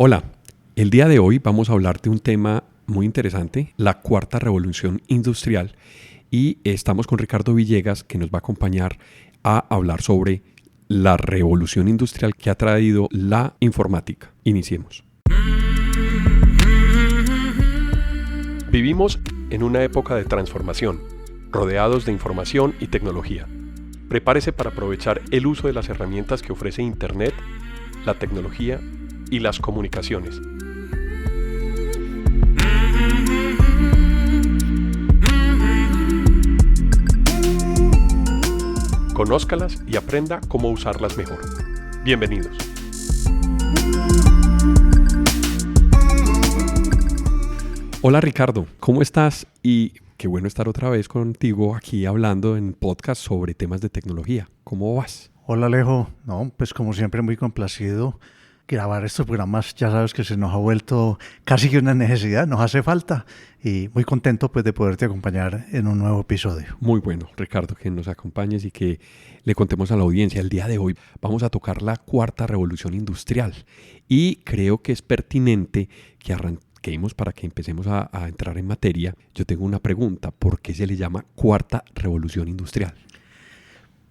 Hola, el día de hoy vamos a hablar de un tema muy interesante, la cuarta revolución industrial, y estamos con Ricardo Villegas, que nos va a acompañar a hablar sobre la revolución industrial que ha traído la informática. Iniciemos. Vivimos en una época de transformación, rodeados de información y tecnología. Prepárese para aprovechar el uso de las herramientas que ofrece Internet, la tecnología y las comunicaciones. Conózcalas y aprenda cómo usarlas mejor. Bienvenidos. Hola Ricardo, ¿cómo estás? Y qué bueno estar otra vez contigo aquí hablando en podcast sobre temas de tecnología. ¿Cómo vas? Hola Alejo, no, pues como siempre muy complacido. Grabar estos programas, ya sabes que se nos ha vuelto casi que una necesidad, nos hace falta y muy contento pues de poderte acompañar en un nuevo episodio. Muy bueno, Ricardo, que nos acompañes y que le contemos a la audiencia. El día de hoy vamos a tocar la cuarta revolución industrial y creo que es pertinente que arranquemos para que empecemos a entrar en materia. Yo tengo una pregunta, ¿por qué se le llama cuarta revolución industrial?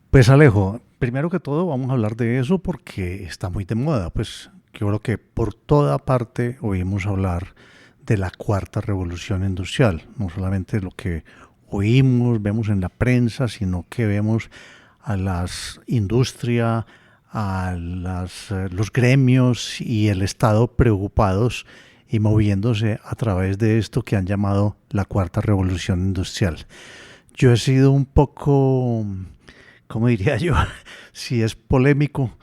Pues Alejo, primero que todo vamos a hablar de eso porque está muy de moda, pues yo creo que por toda parte oímos hablar de la cuarta revolución industrial, no solamente lo que oímos, vemos en la prensa, sino que vemos a las industrias, a los gremios y el Estado preocupados y moviéndose a través de esto que han llamado la cuarta revolución industrial. Yo he sido un poco, ¿cómo diría yo? Si es polémico,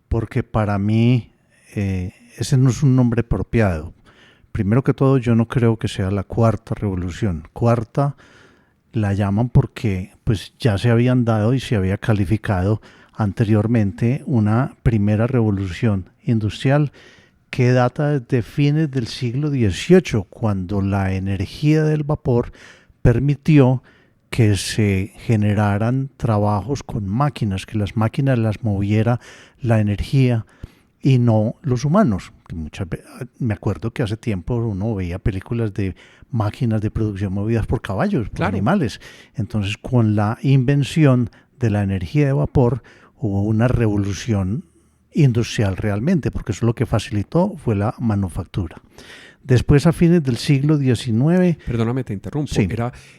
porque para mí ese no es un nombre apropiado. Primero que todo, yo no creo que sea la cuarta revolución. Cuarta la llaman porque pues ya se habían dado y se había calificado anteriormente una primera revolución industrial que data desde fines del siglo XVIII, cuando la energía del vapor permitió que se generaran trabajos con máquinas, que las máquinas las moviera la energía y no los humanos. Me acuerdo que hace tiempo uno veía películas de máquinas de producción movidas por caballos, por animales. Entonces, con la invención de la energía de vapor, hubo una revolución industrial realmente, porque eso lo que facilitó fue la manufactura. Después, a fines del siglo XIX... Perdóname, te interrumpo. Sí.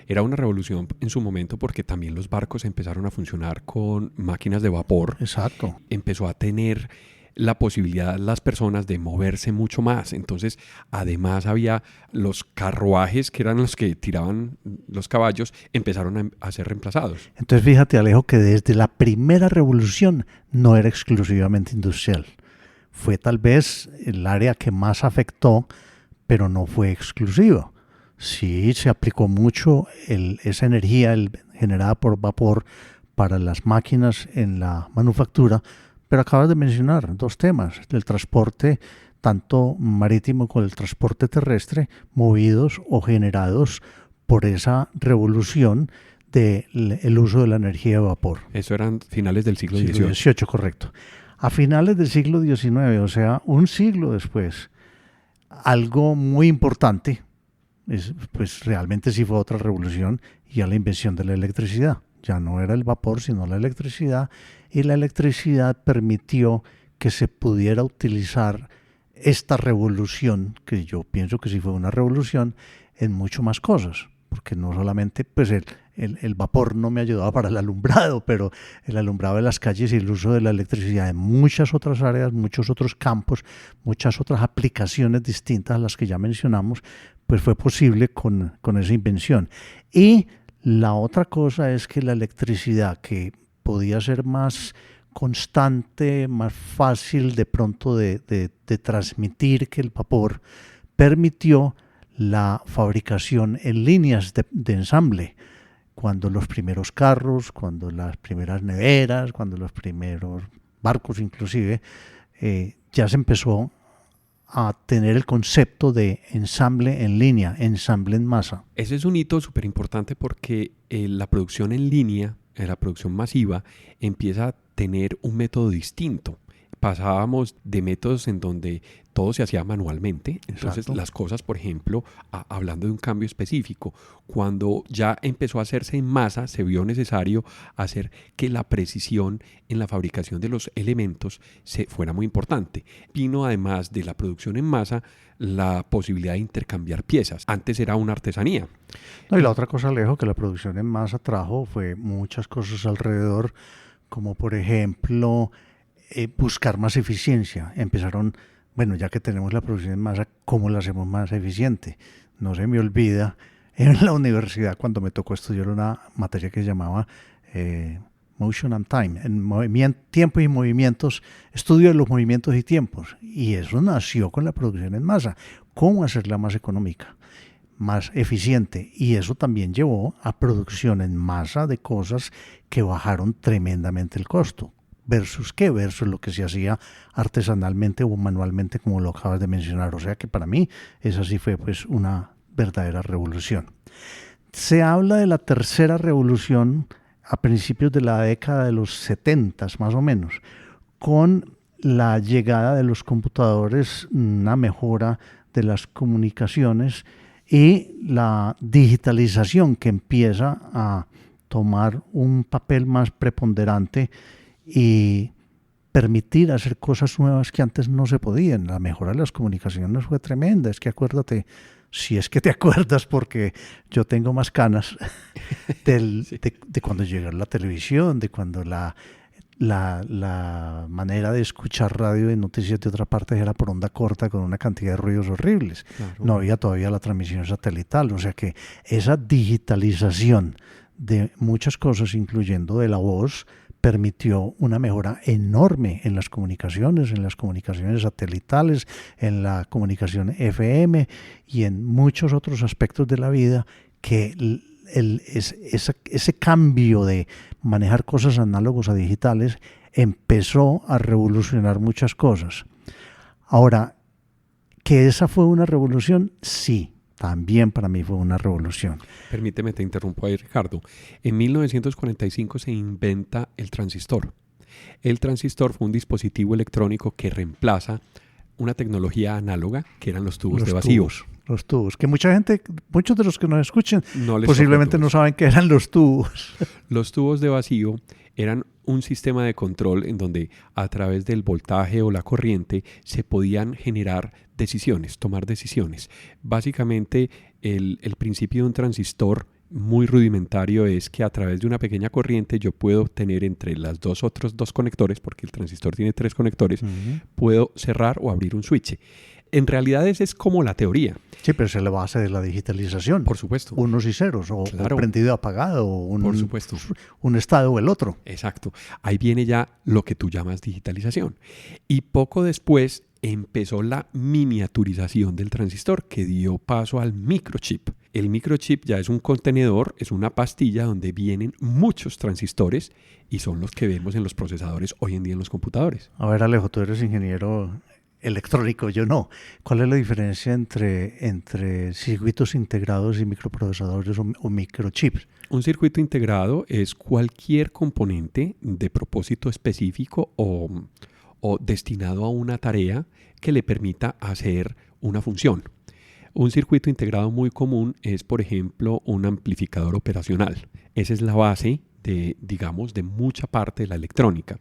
Era una revolución en su momento porque también los barcos empezaron a funcionar con máquinas de vapor. Exacto. Empezó a tener la posibilidad las personas de moverse mucho más. Entonces, además había los carruajes, que eran los que tiraban los caballos, empezaron a ser reemplazados. Entonces, fíjate, Alejo, que desde la primera revolución no era exclusivamente industrial. Fue tal vez el área que más afectó, pero no fue exclusivo. Sí se aplicó mucho esa energía generada por vapor para las máquinas en la manufactura, pero acabas de mencionar dos temas, el transporte tanto marítimo como el transporte terrestre, movidos o generados por esa revolución del uso de la energía de vapor. Eso eran finales del siglo XVIII. XVIII, correcto. A finales del siglo XIX, o sea, un siglo después, algo muy importante, pues realmente sí fue otra revolución, ya la invención de la electricidad. Ya no era el vapor, sino la electricidad, y la electricidad permitió que se pudiera utilizar esta revolución, que yo pienso que sí fue una revolución, en mucho más cosas, porque no solamente pues el vapor no me ayudaba para el alumbrado, pero el alumbrado de las calles y el uso de la electricidad en muchas otras áreas, muchos otros campos, muchas otras aplicaciones distintas a las que ya mencionamos, pues fue posible con esa invención. Y la otra cosa es que la electricidad, que podía ser más constante, más fácil de pronto de transmitir que el vapor, permitió la fabricación en líneas de ensamble. Cuando los primeros carros, cuando las primeras neveras, cuando los primeros barcos inclusive, ya se empezó a tener el concepto de ensamble en línea, ensamble en masa. Ese es un hito súper importante porque la producción en línea, la producción masiva, empieza a tener un método distinto. pasábamos de métodos en donde todo se hacía manualmente. Entonces, Exacto. las cosas, por ejemplo, hablando de un cambio específico, cuando ya empezó a hacerse en masa, se vio necesario hacer que la precisión en la fabricación de los elementos fuera muy importante. Vino, además de la producción en masa, la posibilidad de intercambiar piezas. Antes era una artesanía. No, y la otra cosa, Alejo, que la producción en masa trajo fue muchas cosas alrededor, como por ejemplo buscar más eficiencia. Empezaron, bueno, ya que tenemos la producción en masa, ¿cómo la hacemos más eficiente? No se me olvida, en la universidad cuando me tocó estudiar una materia que se llamaba Motion and Time, en tiempo y movimientos, estudio de los movimientos y tiempos. Y eso nació con la producción en masa. ¿Cómo hacerla más económica, más eficiente? Y eso también llevó a producción en masa de cosas que bajaron tremendamente el costo. ¿Versus qué? Versus lo que se hacía artesanalmente o manualmente, como lo acabas de mencionar. O sea que para mí esa sí fue pues una verdadera revolución. Se habla de la tercera revolución a principios de la década de los 70 más o menos, con la llegada de los computadores, una mejora de las comunicaciones y la digitalización que empieza a tomar un papel más preponderante y permitir hacer cosas nuevas que antes no se podían. La mejora de las comunicaciones fue tremenda. Es que acuérdate, si es que te acuerdas, porque yo tengo más canas Sí. de cuando llegó la televisión, de cuando la manera de escuchar radio y noticias de otra parte era por onda corta con una cantidad de ruidos horribles. Claro. No había todavía la transmisión satelital. O sea que esa digitalización de muchas cosas, incluyendo de la voz, permitió una mejora enorme en las comunicaciones satelitales, en la comunicación FM y en muchos otros aspectos de la vida, que ese cambio de manejar cosas análogos a digitales empezó a revolucionar muchas cosas. Ahora, ¿que esa fue una revolución? Sí. También para mí fue una revolución. Permíteme, te interrumpo ahí, Ricardo. En 1945 se inventa el transistor. El transistor fue un dispositivo electrónico que reemplaza una tecnología análoga que eran los tubos de vacío. Los tubos, que mucha gente, muchos de los que nos escuchen, No les posiblemente tocó no saben qué eran los tubos. Los tubos de vacío eran un sistema de control en donde a través del voltaje o la corriente se podían generar decisiones, tomar decisiones. Básicamente el principio de un transistor muy rudimentario es que a través de una pequeña corriente yo puedo tener entre las otros dos conectores, porque el transistor tiene 3 conectores, puedo cerrar o abrir un switch. En realidad esa es como la teoría. Sí, pero esa es la base de la digitalización. Por supuesto. Unos y ceros, o prendido y apagado, o por supuesto. Un estado o el otro. Exacto. Ahí viene ya lo que tú llamas digitalización. Y poco después empezó la miniaturización del transistor, que dio paso al microchip. El microchip ya es un contenedor, es una pastilla donde vienen muchos transistores y son los que vemos en los procesadores hoy en día en los computadores. A ver, Alejo, tú eres ingeniero electrónico, yo no. ¿Cuál es la diferencia entre circuitos integrados y microprocesadores o microchips? Un circuito integrado es cualquier componente de propósito específico o destinado a una tarea que le permita hacer una función. Un circuito integrado muy común es, por ejemplo, un amplificador operacional. Esa es la base de mucha parte de la electrónica.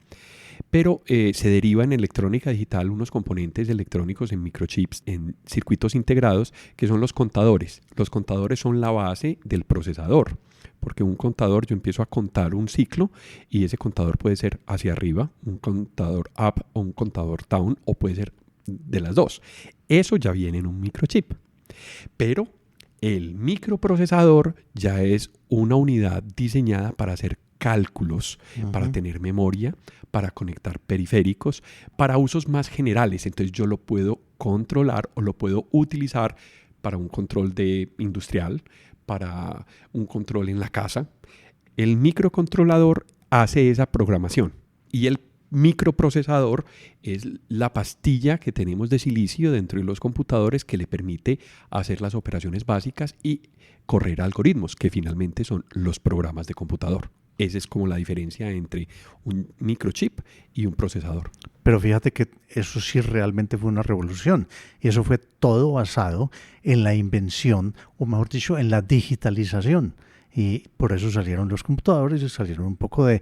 Pero se deriva en electrónica digital unos componentes electrónicos en microchips, en circuitos integrados, que son los contadores. Los contadores son la base del procesador, porque un contador, yo empiezo a contar un ciclo y ese contador puede ser hacia arriba, un contador up o un contador down, o puede ser de las dos. Eso ya viene en un microchip. Pero el microprocesador ya es una unidad diseñada para hacer cálculos, para tener memoria, para conectar periféricos, para usos más generales. Entonces yo lo puedo controlar o lo puedo utilizar para un control industrial, para un control en la casa. El microcontrolador hace esa programación y el microprocesador es la pastilla que tenemos de silicio dentro de los computadores que le permite hacer las operaciones básicas y correr algoritmos, que finalmente son los programas de computador. Esa es como la diferencia entre un microchip y un procesador. Pero fíjate que eso sí realmente fue una revolución. Y eso fue todo basado en la invención, o mejor dicho, en la digitalización. Y por eso salieron los computadores y salieron un poco de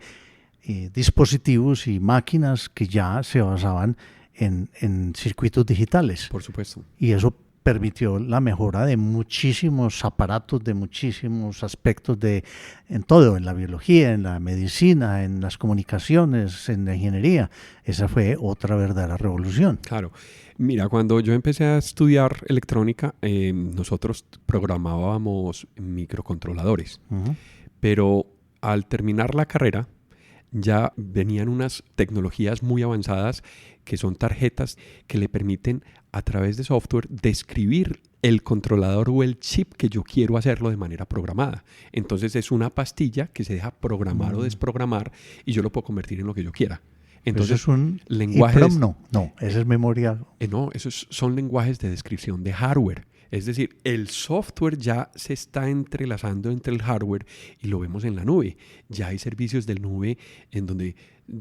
dispositivos y máquinas que ya se basaban en circuitos digitales. Por supuesto. Y eso permitió la mejora de muchísimos aparatos, de muchísimos aspectos en todo, en la biología, en la medicina, en las comunicaciones, en la ingeniería. Esa fue otra verdadera revolución. Claro. Mira, cuando yo empecé a estudiar electrónica, nosotros programábamos microcontroladores. Pero al terminar la carrera, ya venían unas tecnologías muy avanzadas que son tarjetas que le permiten a través de software describir el controlador o el chip que yo quiero hacerlo de manera programada. Entonces es una pastilla que se deja programar o desprogramar y yo lo puedo convertir en lo que yo quiera. Entonces ¿eso es un lenguajes... EEPROM? No, esa es memoria. No, esos son lenguajes de descripción de hardware. Es decir, el software ya se está entrelazando entre el hardware y lo vemos en la nube. Ya hay servicios de nube en donde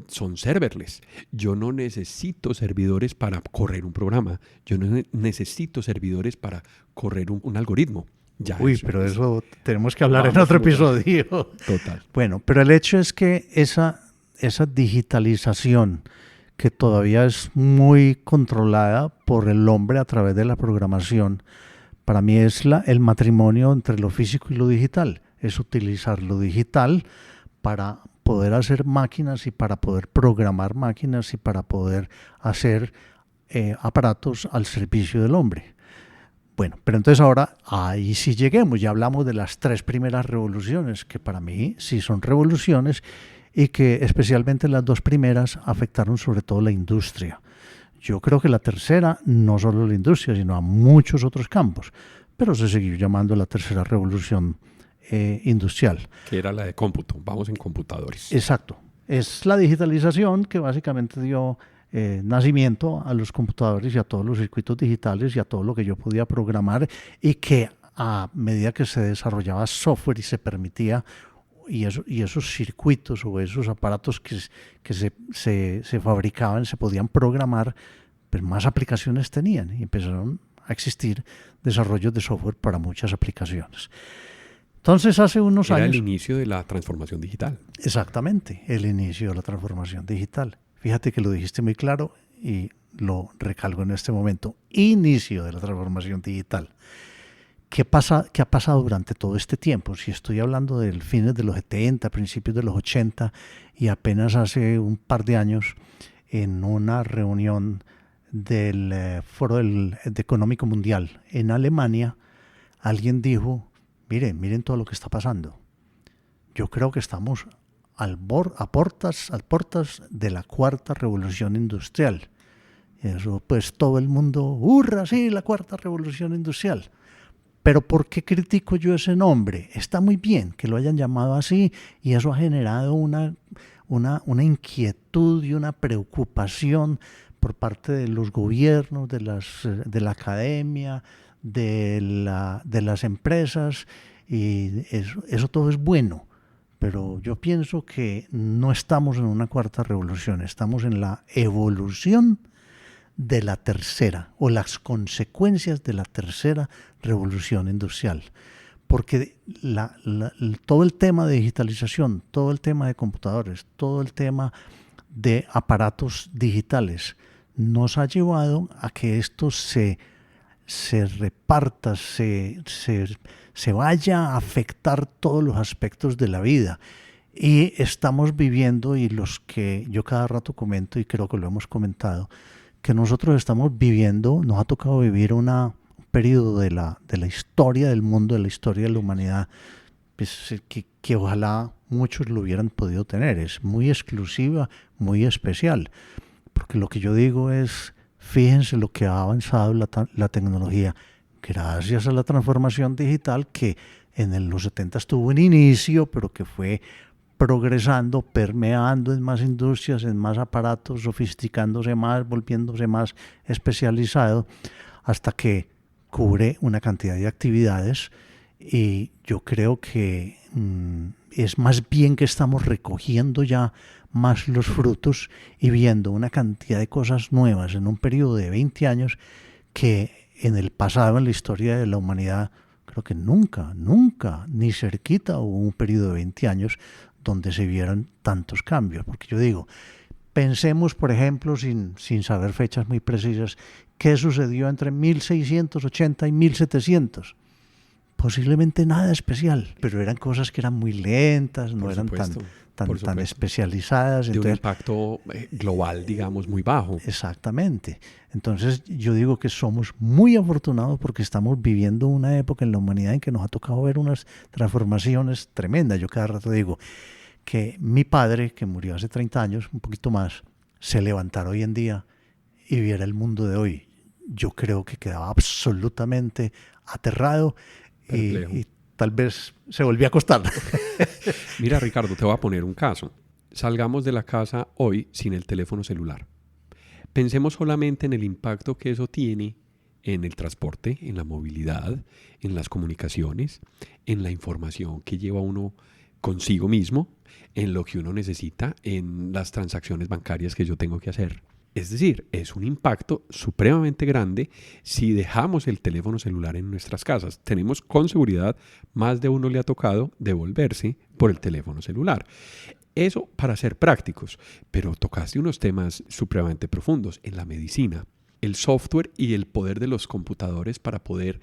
son serverless. Yo no necesito servidores para correr un programa. Yo no necesito servidores para correr un algoritmo. Ya Pero eso tenemos que hablar en otro episodio. Total. Bueno, pero el hecho es que esa digitalización que todavía es muy controlada por el hombre a través de la programación, para mí es el matrimonio entre lo físico y lo digital. Es utilizar lo digital para poder hacer máquinas y para poder programar máquinas y para poder hacer aparatos al servicio del hombre. Bueno, pero entonces ahora ahí sí lleguemos. Ya hablamos de las 3 primeras revoluciones, que para mí sí son revoluciones y que especialmente las 2 primeras afectaron sobre todo la industria. Yo creo que la tercera, no solo la industria, sino a muchos otros campos, pero se siguió llamando la tercera revolución industrial. Que era la de cómputo, vamos en computadores. Exacto. Es la digitalización que básicamente dio nacimiento a los computadores y a todos los circuitos digitales y a todo lo que yo podía programar y que a medida que se desarrollaba software y se permitía y esos circuitos o esos aparatos que se fabricaban, se podían programar, pues más aplicaciones tenían y empezaron a existir desarrollos de software para muchas aplicaciones. Entonces, hace unos años... Era el inicio de la transformación digital. Exactamente, el inicio de la transformación digital. Fíjate que lo dijiste muy claro y lo recalco en este momento. Inicio de la transformación digital. ¿Qué ha pasado durante todo este tiempo? Si estoy hablando del fines de los 70, principios de los 80 y apenas hace un par de años en una reunión del Foro Económico Mundial en Alemania, alguien dijo, miren todo lo que está pasando. Yo creo que estamos a portas de la 4ª revolución industrial. Y eso pues todo el mundo, ¡hurra! Sí, la 4ª revolución industrial. Pero ¿por qué critico yo ese nombre? Está muy bien que lo hayan llamado así y eso ha generado una inquietud y una preocupación por parte de los gobiernos, de la academia, de las empresas y eso todo es bueno. Pero yo pienso que no estamos en una 4ª revolución, estamos en la evolución de la tercera o las consecuencias de la tercera revolución industrial. Porque todo el tema de digitalización, todo el tema de computadores, todo el tema de aparatos digitales nos ha llevado a que esto se reparta, se vaya a afectar todos los aspectos de la vida. Y estamos viviendo, y los que yo cada rato comento, y creo que lo hemos comentado, que nosotros estamos viviendo, nos ha tocado vivir un periodo de la historia del mundo, de la historia de la humanidad, pues, que ojalá muchos lo hubieran podido tener. Es muy exclusiva, muy especial. Porque lo que yo digo es, fíjense lo que ha avanzado la tecnología gracias a la transformación digital que en los 70 tuvo un inicio, pero que fue progresando, permeando en más industrias, en más aparatos, sofisticándose más, volviéndose más especializado, hasta que cubre una cantidad de actividades. Y yo creo que es más bien que estamos recogiendo ya más los frutos y viendo una cantidad de cosas nuevas en un periodo de 20 años que en el pasado, en la historia de la humanidad, creo que nunca, ni cerquita hubo un periodo de 20 años donde se vieran tantos cambios. Porque yo digo, pensemos, por ejemplo, sin saber fechas muy precisas, qué sucedió entre 1680 y 1700. Posiblemente nada especial, pero eran cosas que eran muy lentas, no eran tan especializadas. De un impacto global, digamos, muy bajo. Exactamente. Entonces yo digo que somos muy afortunados porque estamos viviendo una época en la humanidad en que nos ha tocado ver unas transformaciones tremendas. Yo cada rato digo que mi padre, que murió hace 30 años, un poquito más, se levantara hoy en día y viera el mundo de hoy. Yo creo que quedaba absolutamente aterrado. Y tal vez se volvió a acostar. Mira, Ricardo, te voy a poner un caso. Salgamos de la casa hoy sin el teléfono celular. Pensemos solamente en el impacto que eso tiene en el transporte, en la movilidad, en las comunicaciones, en la información que lleva uno consigo mismo, en lo que uno necesita, en las transacciones bancarias que yo tengo que hacer. Es decir, es un impacto supremamente grande si dejamos el teléfono celular en nuestras casas. Tenemos con seguridad, más de uno le ha tocado devolverse por el teléfono celular. Eso para ser prácticos, pero tocaste unos temas supremamente profundos en la medicina. El software y el poder de los computadores para poder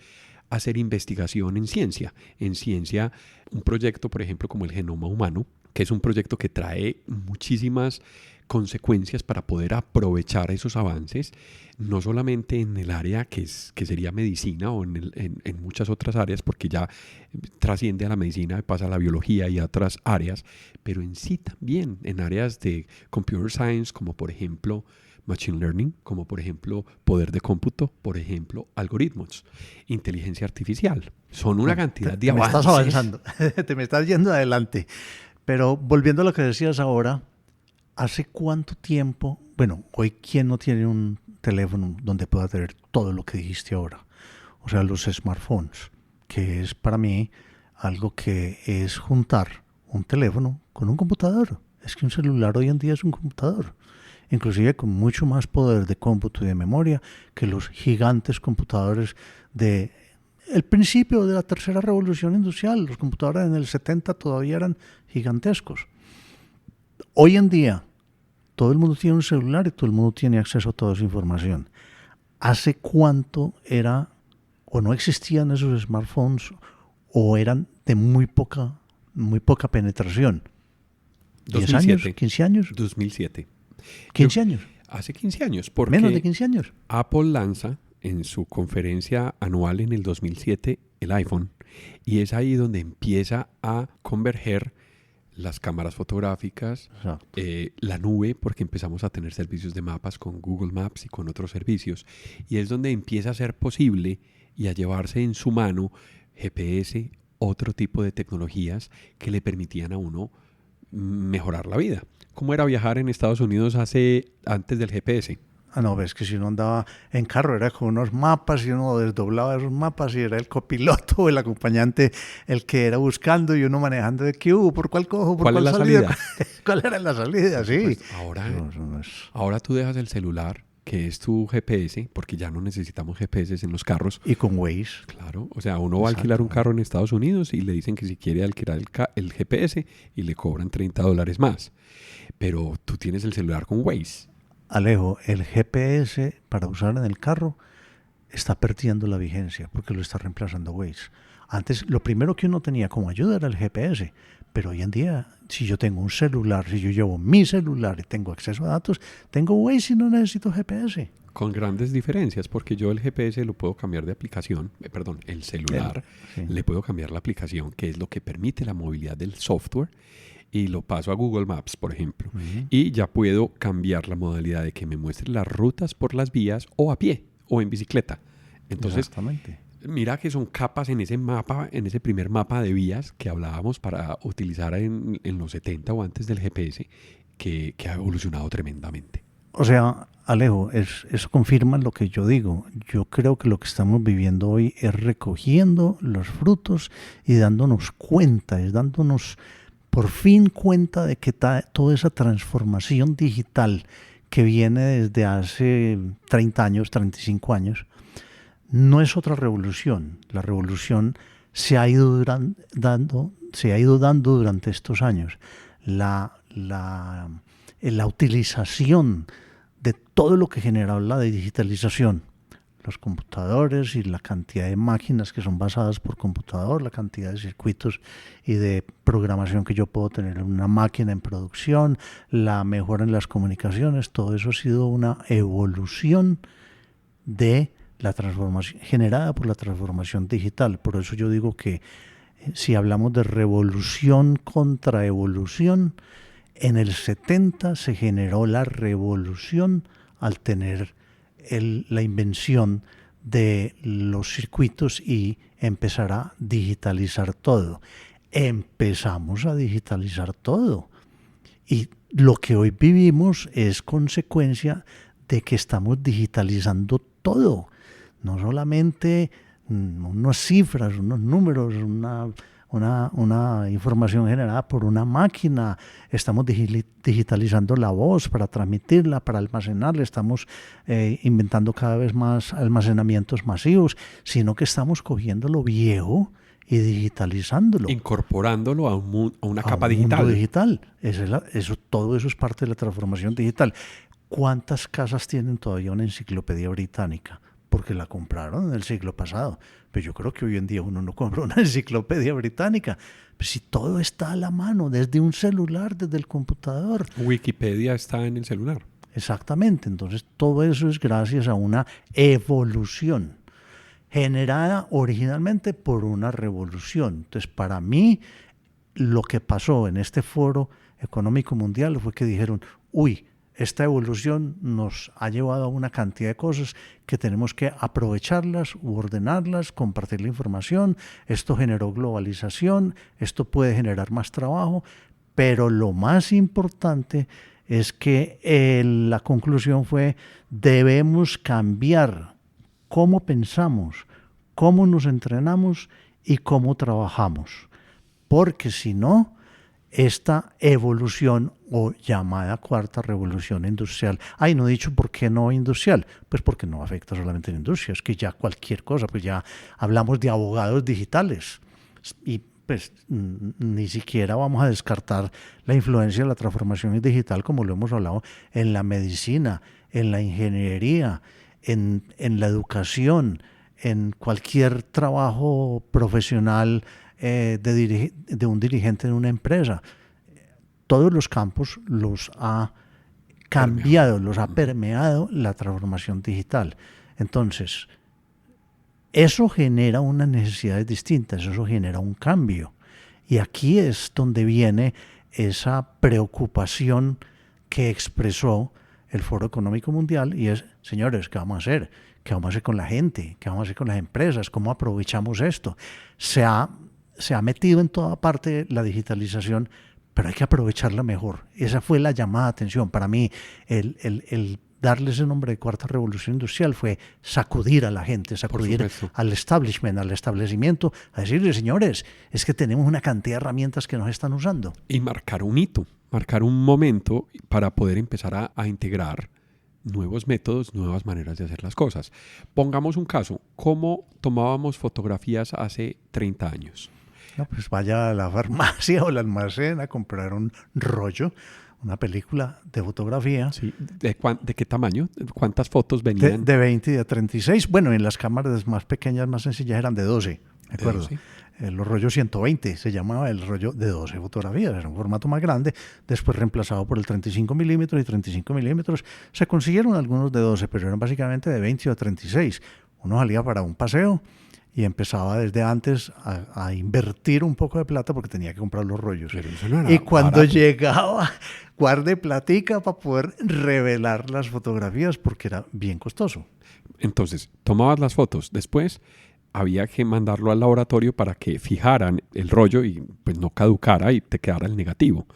hacer investigación en ciencia. En ciencia, un proyecto, por ejemplo, como el Genoma Humano, que es un proyecto que trae muchísimas consecuencias para poder aprovechar esos avances, no solamente en el área que sería medicina o en muchas otras áreas, porque ya trasciende a la medicina, pasa a la biología y a otras áreas, pero en sí también en áreas de computer science, como por ejemplo machine learning, como por ejemplo poder de cómputo, por ejemplo algoritmos, inteligencia artificial. Son una cantidad de avances. Me estás avanzando, te me estás yendo adelante. Pero volviendo a lo que decías ahora, ¿hace cuánto tiempo? Bueno, hoy, ¿quién no tiene un teléfono donde pueda tener todo lo que dijiste ahora? O sea, los smartphones, que es para mí algo que es juntar un teléfono con un computador. Es que un celular hoy en día es un computador, inclusive con mucho más poder de cómputo y de memoria que los gigantes computadores de el principio de la tercera revolución industrial. Los computadores en el 70 todavía eran gigantescos. Hoy en día, todo el mundo tiene un celular y todo el mundo tiene acceso a toda esa información. ¿Hace cuánto era o no existían esos smartphones o eran de muy poca penetración? 2007. ¿10 años? ¿15 años? 2007. ¿15 años? Hace 15 años. Porque ¿Menos de 15 años? Apple lanza en su conferencia anual en el 2007 el iPhone, y es ahí donde empieza a converger las cámaras fotográficas, la nube, porque empezamos a tener servicios de mapas con Google Maps y con otros servicios, y es donde empieza a ser posible y a llevarse en su mano GPS, otro tipo de tecnologías que le permitían a uno mejorar la vida. ¿Cómo era viajar en Estados Unidos antes del GPS? No, ves que si uno andaba en carro era con unos mapas y uno desdoblaba esos mapas y era el copiloto o el acompañante el que era buscando y uno manejando de qué hubo, por cuál cojo, por cuál salida. ¿Cuál era la salida? Sí. Pues ahora tú dejas el celular, que es tu GPS, porque ya no necesitamos GPS en los carros. Y con Waze. Claro, o sea, uno va a alquilar un carro en Estados Unidos y le dicen que si quiere alquilar el GPS y le cobran $30 más. Pero tú tienes el celular con Waze. Alejo, el GPS para usar en el carro está perdiendo la vigencia porque lo está reemplazando Waze. Antes, lo primero que uno tenía como ayuda era el GPS, pero hoy en día, si yo tengo un celular, si yo llevo mi celular y tengo acceso a datos, tengo Waze y no necesito GPS. Con grandes diferencias, porque yo el GPS lo puedo cambiar de aplicación, el celular, le puedo cambiar la aplicación, que es lo que permite la movilidad del software, y lo paso a Google Maps, por ejemplo. Y ya puedo cambiar la modalidad de que me muestre las rutas por las vías o a pie o en bicicleta. Entonces, mira que son capas en ese mapa, en ese primer mapa de vías que hablábamos para utilizar en los 70 o antes del GPS, que ha evolucionado tremendamente. O sea, Alejo, eso confirma lo que yo digo. Yo creo que lo que estamos viviendo hoy es recogiendo los frutos y dándonos cuenta, es dándonos por fin cuenta de que toda esa transformación digital que viene desde hace 30 años, 35 años, no es otra revolución. La revolución se ha ido dando durante estos años. La utilización de todo lo que generó la digitalización, los computadores y la cantidad de máquinas que son basadas por computador, la cantidad de circuitos y de programación que yo puedo tener en una máquina en producción, la mejora en las comunicaciones, todo eso ha sido una evolución de la transformación generada por la transformación digital. Por eso yo digo que si hablamos de revolución contra evolución, en el 70 se generó la revolución al tener la invención de los circuitos y empezar a digitalizar todo. Empezamos a digitalizar todo. Y lo que hoy vivimos es consecuencia de que estamos digitalizando todo. No solamente unas cifras, unos números, una información generada por una máquina. Estamos digitalizando la voz para transmitirla, para almacenarla. Estamos inventando cada vez más almacenamientos masivos, sino que estamos cogiendo lo viejo y digitalizándolo. Incorporándolo a una capa digital. Mundo digital. Todo eso es parte de la transformación digital. ¿Cuántas casas tienen todavía una enciclopedia británica? Porque la compraron en el siglo pasado. Pero yo creo que hoy en día uno no compra una enciclopedia británica. Pues si todo está a la mano, desde un celular, desde el computador. Wikipedia está en el celular. Exactamente. Entonces todo eso es gracias a una evolución generada originalmente por una revolución. Entonces para mí lo que pasó en este foro económico mundial fue que dijeron, esta evolución nos ha llevado a una cantidad de cosas que tenemos que aprovecharlas u ordenarlas, compartir la información. Esto generó globalización, esto puede generar más trabajo, pero lo más importante es que la conclusión fue: debemos cambiar cómo pensamos, cómo nos entrenamos y cómo trabajamos, porque si no, esta evolución o llamada cuarta revolución industrial. No he dicho por qué no industrial, pues porque no afecta solamente a la industria, es que ya cualquier cosa, pues ya hablamos de abogados digitales y pues ni siquiera vamos a descartar la influencia de la transformación digital, como lo hemos hablado, en la medicina, en la ingeniería, en la educación, en cualquier trabajo profesional de un dirigente en una empresa. Todos los campos los ha cambiado, los ha permeado la transformación digital. Entonces, eso genera unas necesidades distintas, eso genera un cambio. Y aquí es donde viene esa preocupación que expresó el Foro Económico Mundial, y es: señores, ¿qué vamos a hacer? ¿Qué vamos a hacer con la gente? ¿Qué vamos a hacer con las empresas? ¿Cómo aprovechamos esto? Se ha metido en toda parte la digitalización, pero hay que aprovecharla mejor. Esa fue la llamada de atención. Para mí, el darle ese nombre de cuarta revolución industrial fue sacudir a la gente, sacudir al establishment, al establecimiento, a decirle: señores, es que tenemos una cantidad de herramientas que nos están usando. Y marcar un hito, marcar un momento para poder empezar a integrar nuevos métodos, nuevas maneras de hacer las cosas. Pongamos un caso: ¿cómo tomábamos fotografías hace 30 años? No, pues vaya a la farmacia o al almacén a comprar un rollo, una película de fotografía. Sí. ¿De qué tamaño? ¿Cuántas fotos venían? De 20 y de 36. Bueno, en las cámaras más pequeñas, más sencillas, eran de 12. ¿De acuerdo? Los rollos 120 se llamaba el rollo de 12 fotografías, era un formato más grande, después reemplazado por el 35 milímetros y 35 milímetros. Se consiguieron algunos de 12, pero eran básicamente de 20 o 36. Uno salía para un paseo y empezaba desde antes a invertir un poco de plata porque tenía que comprar los rollos. Pero eso no era y cuando barato. llegaba, guarde platica para poder revelar las fotografías porque era bien costoso. Entonces, tomabas las fotos, después había que mandarlo al laboratorio para que fijaran el rollo y pues no caducara y te quedara el negativo.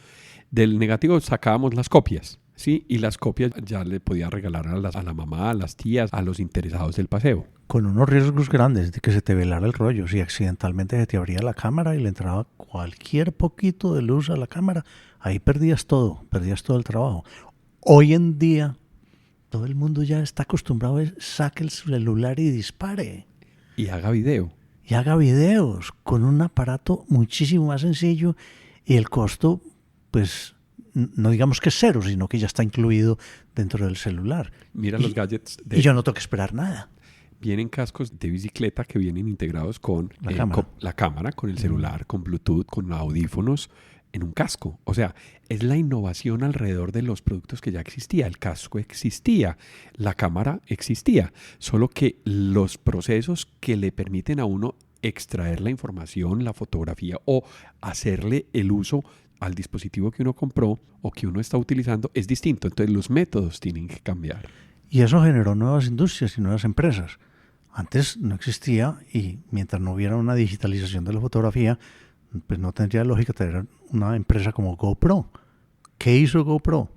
Del negativo sacábamos las copias. Sí, y las copias ya le podía regalar a la mamá, a las tías, a los interesados del paseo. Con unos riesgos grandes de que se te velara el rollo. Si accidentalmente se te abría la cámara y le entraba cualquier poquito de luz a la cámara, ahí perdías todo el trabajo. Hoy en día, todo el mundo ya está acostumbrado a saque el celular y dispare. Y haga video. Y haga videos con un aparato muchísimo más sencillo y el costo, pues, no digamos que es cero, sino que ya está incluido dentro del celular. Mira los gadgets. Y yo no tengo que esperar nada. Vienen cascos de bicicleta que vienen integrados con la cámara, con el celular, con Bluetooth, con audífonos en un casco. O sea, es la innovación alrededor de los productos que ya existía. El casco existía, la cámara existía, solo que los procesos que le permiten a uno extraer la información, la fotografía o hacerle el uso al dispositivo que uno compró o que uno está utilizando es distinto. Entonces los métodos tienen que cambiar. Y eso generó nuevas industrias y nuevas empresas. Antes no existía y mientras no hubiera una digitalización de la fotografía, pues no tendría lógica tener una empresa como GoPro. ¿Qué hizo GoPro?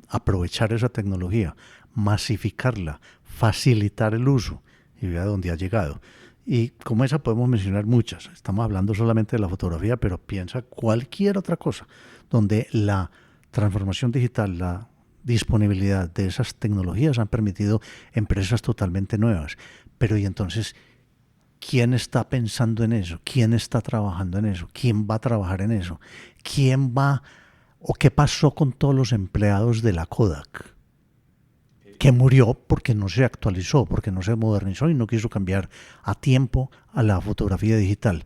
Aprovechar esa tecnología, masificarla, facilitar el uso y vea dónde ha llegado. Y como esa podemos mencionar muchas. Estamos hablando solamente de la fotografía, pero piensa cualquier otra cosa donde la transformación digital, la disponibilidad de esas tecnologías han permitido empresas totalmente nuevas. Pero y entonces, ¿quién está pensando en eso? ¿Quién está trabajando en eso? ¿Quién va a trabajar en eso? ¿Quién va o qué pasó con todos los empleados de la Kodak? Que murió porque no se actualizó, porque no se modernizó y no quiso cambiar a tiempo a la fotografía digital.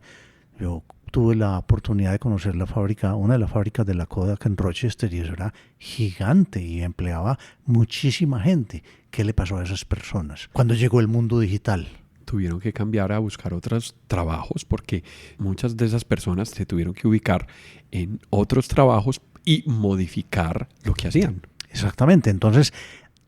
Yo tuve la oportunidad de conocer la fábrica, una de las fábricas de la Kodak en Rochester, y eso era gigante y empleaba muchísima gente. ¿Qué le pasó a esas personas cuando llegó el mundo digital? Tuvieron que cambiar a buscar otros trabajos porque muchas de esas personas se tuvieron que ubicar en otros trabajos y modificar lo que hacían. Exactamente. Entonces,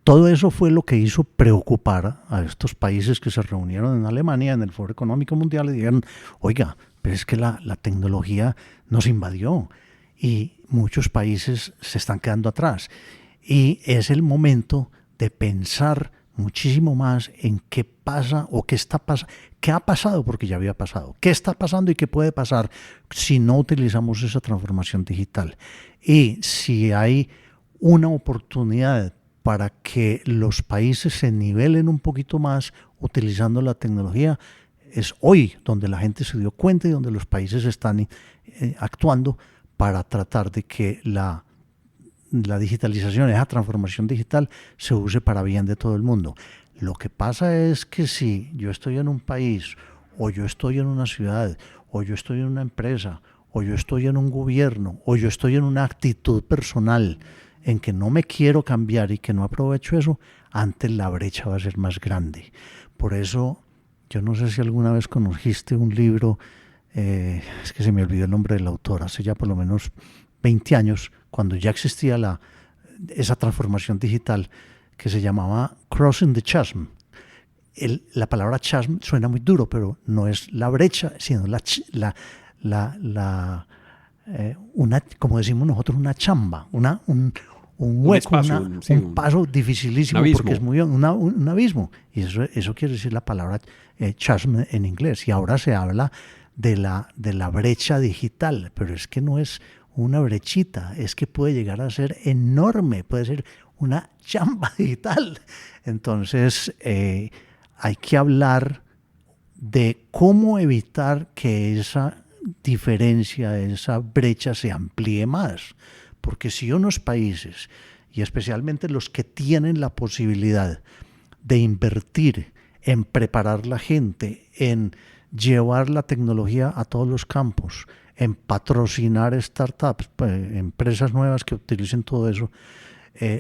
todo eso fue lo que hizo preocupar a estos países que se reunieron en Alemania en el Foro Económico Mundial y dijeron, oiga, pero es que la tecnología nos invadió y muchos países se están quedando atrás. Y es el momento de pensar muchísimo más en qué pasa o qué está pasando, qué ha pasado porque ya había pasado, qué está pasando y qué puede pasar si no utilizamos esa transformación digital. Y si hay una oportunidad para que los países se nivelen un poquito más utilizando la tecnología, es hoy donde la gente se dio cuenta y donde los países están actuando para tratar de que la digitalización, esa transformación digital, se use para bien de todo el mundo. Lo que pasa es que si yo estoy en un país, o yo estoy en una ciudad, o yo estoy en una empresa, o yo estoy en un gobierno, o yo estoy en una actitud personal en que no me quiero cambiar y que no aprovecho eso, antes la brecha va a ser más grande. Por eso, yo no sé si alguna vez conociste un libro, es que se me olvidó el nombre del autor, hace ya por lo menos 20 años, cuando ya existía esa transformación digital, que se llamaba Crossing the Chasm. La palabra chasm suena muy duro, pero no es la brecha, sino una, como decimos nosotros, una chamba, un hueco, un paso dificilísimo, porque es un abismo. Y eso quiere decir la palabra chasm en inglés. Y ahora se habla de la brecha digital, pero es que no es una brechita, es que puede llegar a ser enorme, puede ser una chamba digital. Entonces, hay que hablar de cómo evitar que esa diferencia, esa brecha se amplíe más. Porque si unos países, y especialmente los que tienen la posibilidad de invertir en preparar la gente, en llevar la tecnología a todos los campos, en patrocinar startups, empresas nuevas que utilicen todo eso,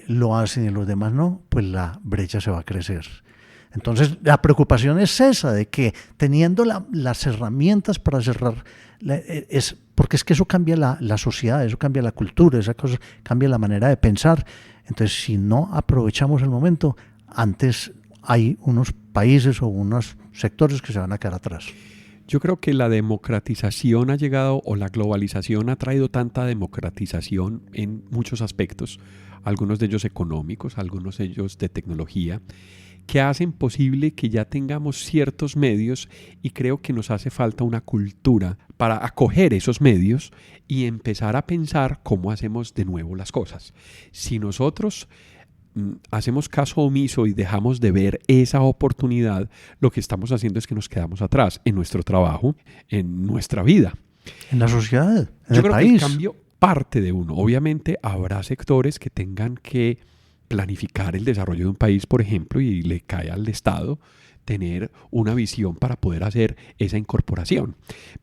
lo hacen y los demás no, pues la brecha se va a crecer. Entonces, la preocupación es esa, de que teniendo las herramientas para cerrar, porque es que eso cambia la sociedad, eso cambia la cultura, esa cosa cambia la manera de pensar. Entonces, si no aprovechamos el momento, antes hay unos países o unos sectores que se van a quedar atrás. Yo creo que la democratización ha llegado, o la globalización ha traído tanta democratización en muchos aspectos, algunos de ellos económicos, algunos de ellos de tecnología, que hacen posible que ya tengamos ciertos medios, y creo que nos hace falta una cultura para acoger esos medios y empezar a pensar cómo hacemos de nuevo las cosas. Si nosotros hacemos caso omiso y dejamos de ver esa oportunidad, lo que estamos haciendo es que nos quedamos atrás en nuestro trabajo, en nuestra vida. En la sociedad, en Yo el creo país. que el cambio parte de uno. Obviamente habrá sectores que tengan que planificar el desarrollo de un país, por ejemplo, y le cae al Estado tener una visión para poder hacer esa incorporación.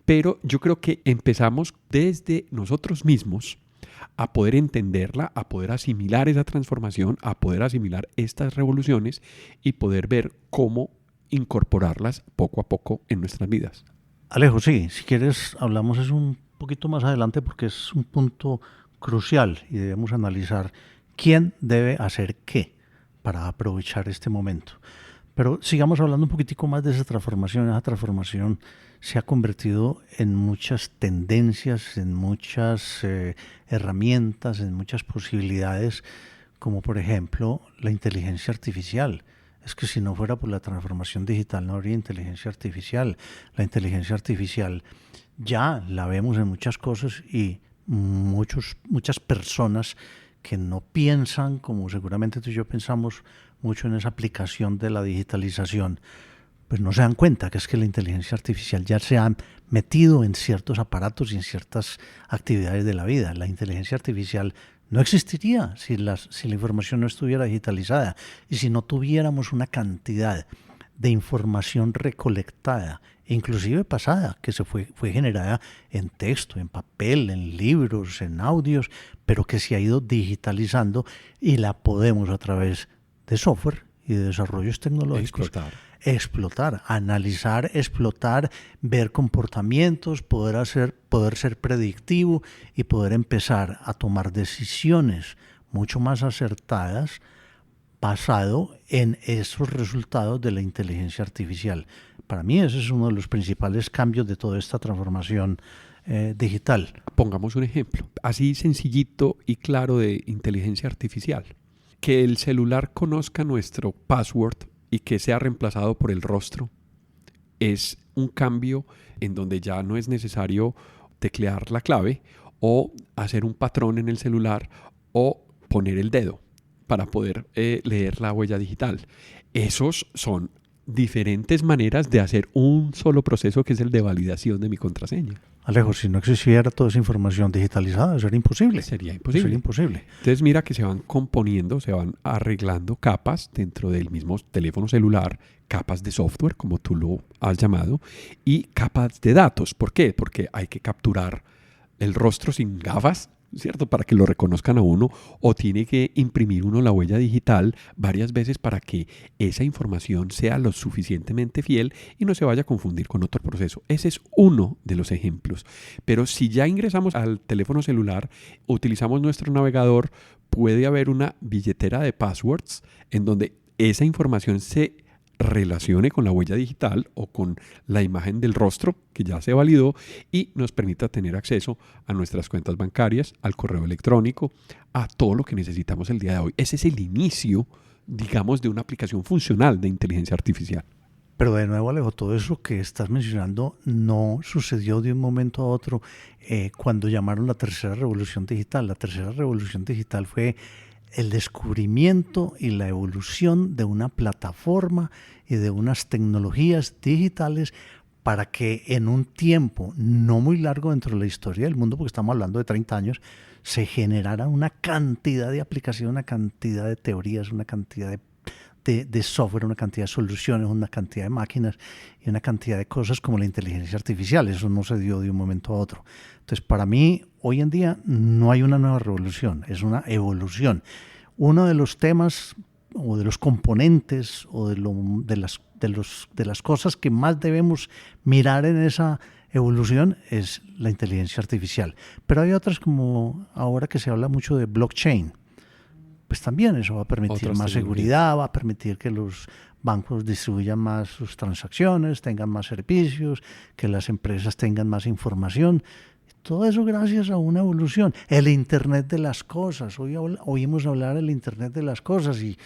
Pero yo creo que empezamos desde nosotros mismos a poder entenderla, a poder asimilar esa transformación, a poder asimilar estas revoluciones y poder ver cómo incorporarlas poco a poco en nuestras vidas. Alejo, sí, si quieres hablamos es un poquito más adelante porque es un punto crucial y debemos analizar quién debe hacer qué para aprovechar este momento. Pero sigamos hablando un poquitico más de esa transformación. Esa transformación se ha convertido en muchas tendencias, en muchas herramientas, en muchas posibilidades, como por ejemplo la inteligencia artificial. Es que si no fuera por la transformación digital no habría inteligencia artificial. La inteligencia artificial ya la vemos en muchas cosas y muchas personas que no piensan como seguramente tú y yo pensamos mucho en esa aplicación de la digitalización, pues no se dan cuenta que es que la inteligencia artificial ya se ha metido en ciertos aparatos y en ciertas actividades de la vida. La inteligencia artificial no existiría si la información no estuviera digitalizada y si no tuviéramos una cantidad de información recolectada, inclusive pasada, que fue generada en texto, en papel, en libros, en audios, pero que se ha ido digitalizando y la podemos a través de software y de desarrollos tecnológicos explotar, analizar, explotar, ver comportamientos, poder ser predictivo y poder empezar a tomar decisiones mucho más acertadas basado en esos resultados de la inteligencia artificial. Para mí ese es uno de los principales cambios de toda esta transformación digital. Pongamos un ejemplo, así sencillito y claro, de inteligencia artificial. Que el celular conozca nuestro password y que sea reemplazado por el rostro es un cambio en donde ya no es necesario teclear la clave o hacer un patrón en el celular o poner el dedo para poder leer la huella digital. Esos son diferentes maneras de hacer un solo proceso, que es el de validación de mi contraseña. Alejo, si no existiera toda esa información digitalizada, eso era imposible. Sería imposible. Sería imposible. Entonces mira que se van componiendo, se van arreglando capas dentro del mismo teléfono celular, capas de software, como tú lo has llamado, y capas de datos. ¿Por qué? Porque hay que capturar el rostro sin gafas, ¿cierto? Para que lo reconozcan a uno, o tiene que imprimir uno la huella digital varias veces para que esa información sea lo suficientemente fiel y no se vaya a confundir con otro proceso. Ese es uno de los ejemplos. Pero si ya ingresamos al teléfono celular, utilizamos nuestro navegador, puede haber una billetera de passwords en donde esa información se relacione con la huella digital o con la imagen del rostro que ya se validó y nos permita tener acceso a nuestras cuentas bancarias, al correo electrónico, a todo lo que necesitamos el día de hoy. Ese es el inicio, digamos, de una aplicación funcional de inteligencia artificial. Pero de nuevo, Alejo, todo eso que estás mencionando no sucedió de un momento a otro cuando llamaron la tercera revolución digital. La tercera revolución digital fue el descubrimiento y la evolución de una plataforma y de unas tecnologías digitales para que en un tiempo no muy largo dentro de la historia del mundo, porque estamos hablando de 30 años, se generara una cantidad de aplicaciones, una cantidad de teorías, una cantidad de software, una cantidad de soluciones, una cantidad de máquinas y una cantidad de cosas como la inteligencia artificial. Eso no se dio de un momento a otro. Entonces, para mí, hoy en día no hay una nueva revolución, es una evolución. Uno de los temas o de los componentes o de las cosas que más debemos mirar en esa evolución es la inteligencia artificial. Pero hay otras, como ahora que se habla mucho de blockchain. pues también eso va a permitir Otras más tecnologías. seguridad, va a permitir que los bancos distribuyan más sus transacciones, tengan más servicios, que las empresas tengan más información. Todo eso gracias a una evolución. El Internet de las cosas. Hoy oímos hablar del Internet de las cosas y